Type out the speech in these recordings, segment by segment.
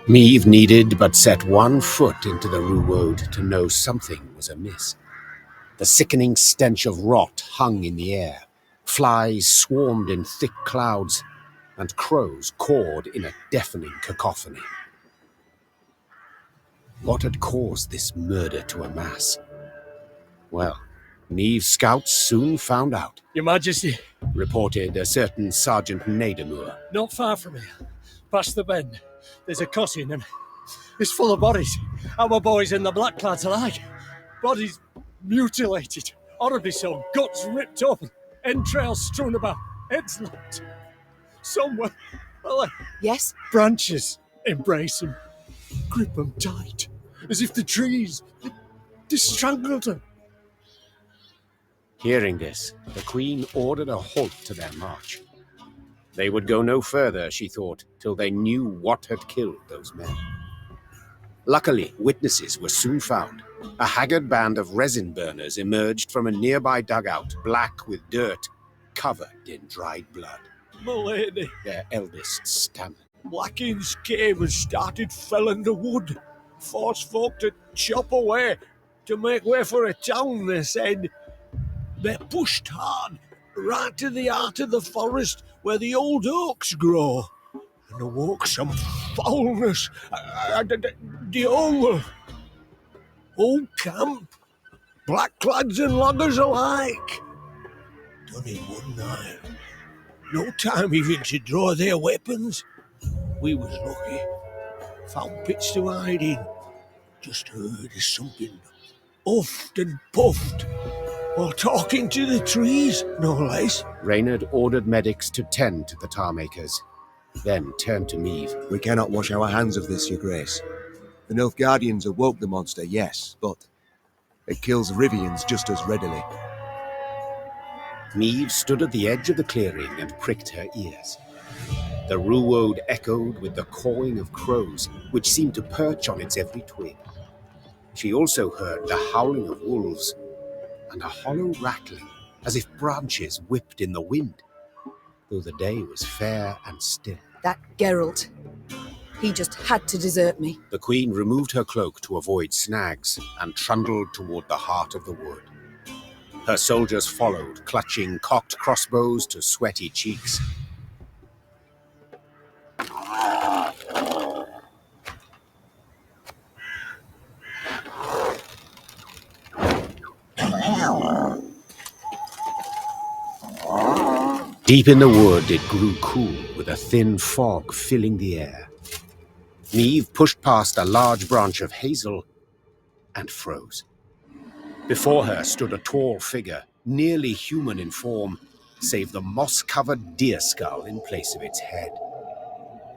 Meve needed but set one foot into the Ruewode to know something was amiss. The sickening stench of rot hung in the air. Flies swarmed in thick clouds, and crows cawed in a deafening cacophony. What had caused this murder to amass? Well, Meve's scouts soon found out. Your Majesty, reported a certain Sergeant Nadamur. Not far from here, past the bend, there's a cottage and it's full of bodies. Our boys and the blackclads alike. Bodies mutilated, horribly so, guts ripped open, entrails strewn about, heads locked. Somewhere, yes? Branches embrace them, grip them tight, as if the trees, they strangled them. Hearing this, the Queen ordered a halt to their march. They would go no further, she thought, till they knew what had killed those men. Luckily, witnesses were soon found. A haggard band of resin burners emerged from a nearby dugout, black with dirt, covered in dried blood. My lady, their eldest stammered. Blackins came and started felling the wood. Forced folk to chop away, to make way for a town, they said. They pushed hard, right to the heart of the forest where the old oaks grow, and awoke some foulness. The whole camp, blackclads and loggers alike, done in one night. No time even to draw their weapons. We was lucky. Found pits to hide in. Just heard of something huffed and puffed while talking to the trees, no less. Reynard ordered medics to tend to the tar makers, then turned to Meve. We cannot wash our hands of this, Your Grace. The Nilfgaardians awoke the monster, yes, but it kills Rivians just as readily. Meve stood at the edge of the clearing and pricked her ears. The Ruewode echoed with the cawing of crows, which seemed to perch on its every twig. She also heard the howling of wolves and a hollow rattling, as if branches whipped in the wind, though the day was fair and still. That Geralt. He just had to desert me. The Queen removed her cloak to avoid snags and trundled toward the heart of the wood. Her soldiers followed, clutching cocked crossbows to sweaty cheeks. Deep in the wood, it grew cool, with a thin fog filling the air. Meve pushed past a large branch of hazel and froze. Before her stood a tall figure, nearly human in form, save the moss-covered deer skull in place of its head.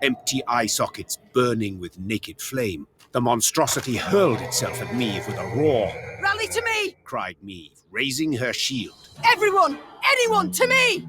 Empty eye sockets burning with naked flame, the monstrosity hurled itself at Meve with a roar. "Rally to me!" cried Meve, raising her shield. "Everyone! Anyone, to me!"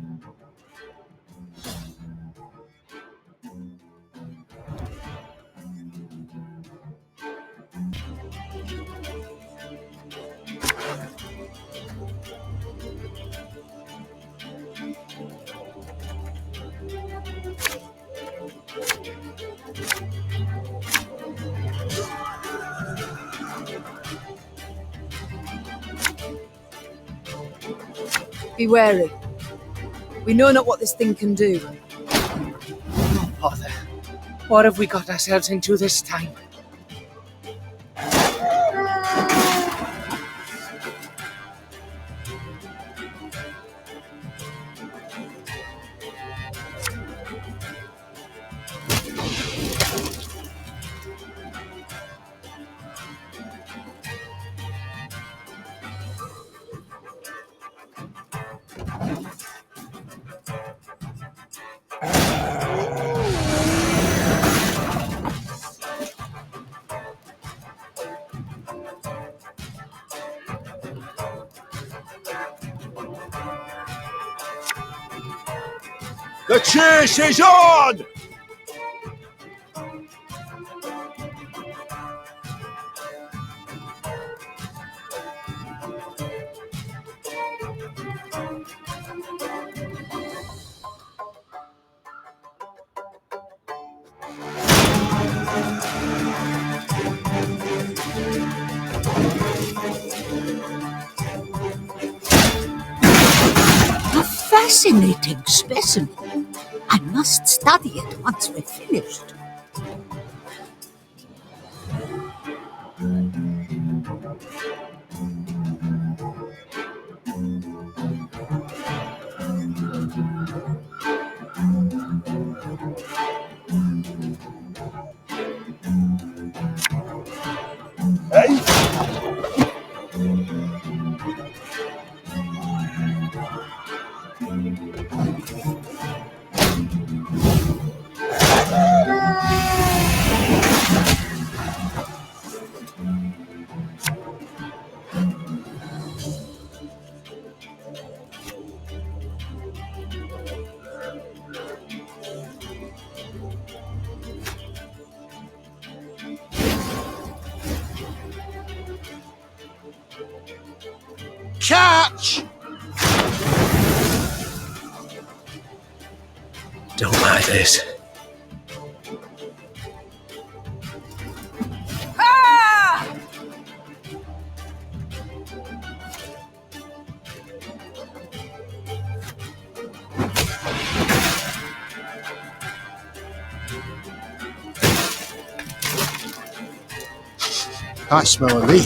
Be wary. We know not what this thing can do. Oh, bother. What have we got ourselves into this time? The chase is on! fascinating specimen. I must study it once we're finished. Catch! Don't like this. Ah! I smell a leak.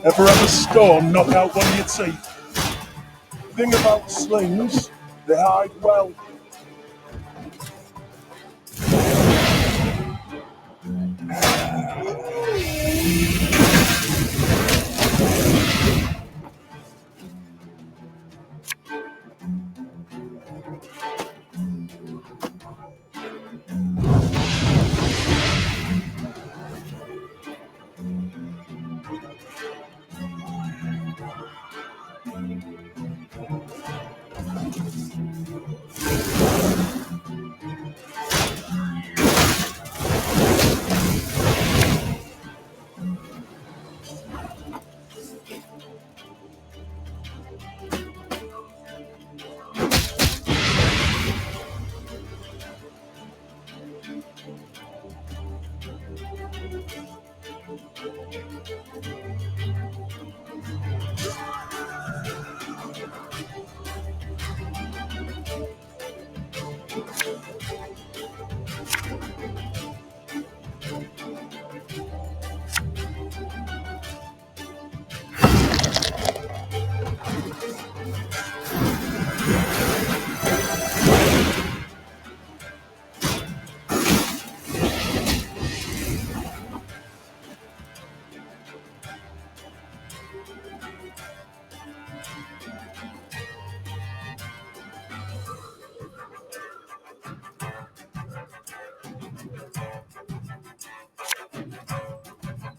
Ever have a storm knock out one of your teeth? Thing about slings, they hide well.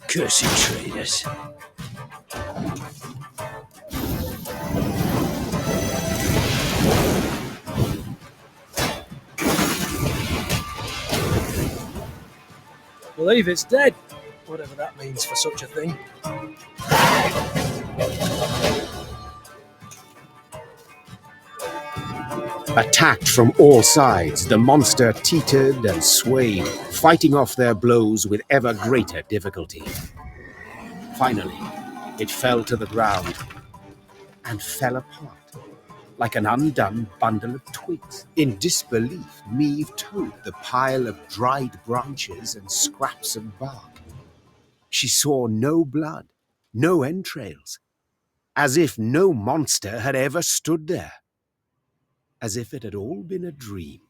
Cursed traitors. Believe it's dead. Whatever that means for such a thing. Attacked from all sides, the monster teetered and swayed, fighting off their blows with ever greater difficulty. Finally, it fell to the ground and fell apart, like an undone bundle of twigs. In disbelief, Meve towed the pile of dried branches and scraps of bark. She saw no blood, no entrails, as if no monster had ever stood there. As if it had all been a dream.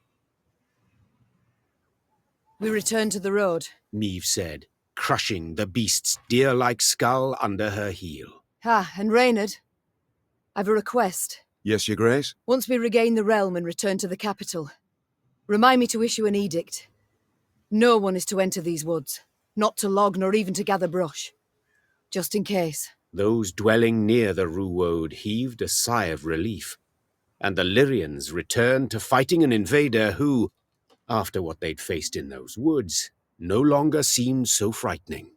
We returned to the road. Meve said, crushing the beast's deer-like skull under her heel. Ah, and Reynard, I've a request. Yes, Your Grace? Once we regain the realm and return to the capital, remind me to issue an edict. No one is to enter these woods, not to log nor even to gather brush. Just in case. Those dwelling near the Ruewode heaved a sigh of relief, and the Lyrians returned to fighting an invader who, after what they'd faced in those woods, no longer seemed so frightening.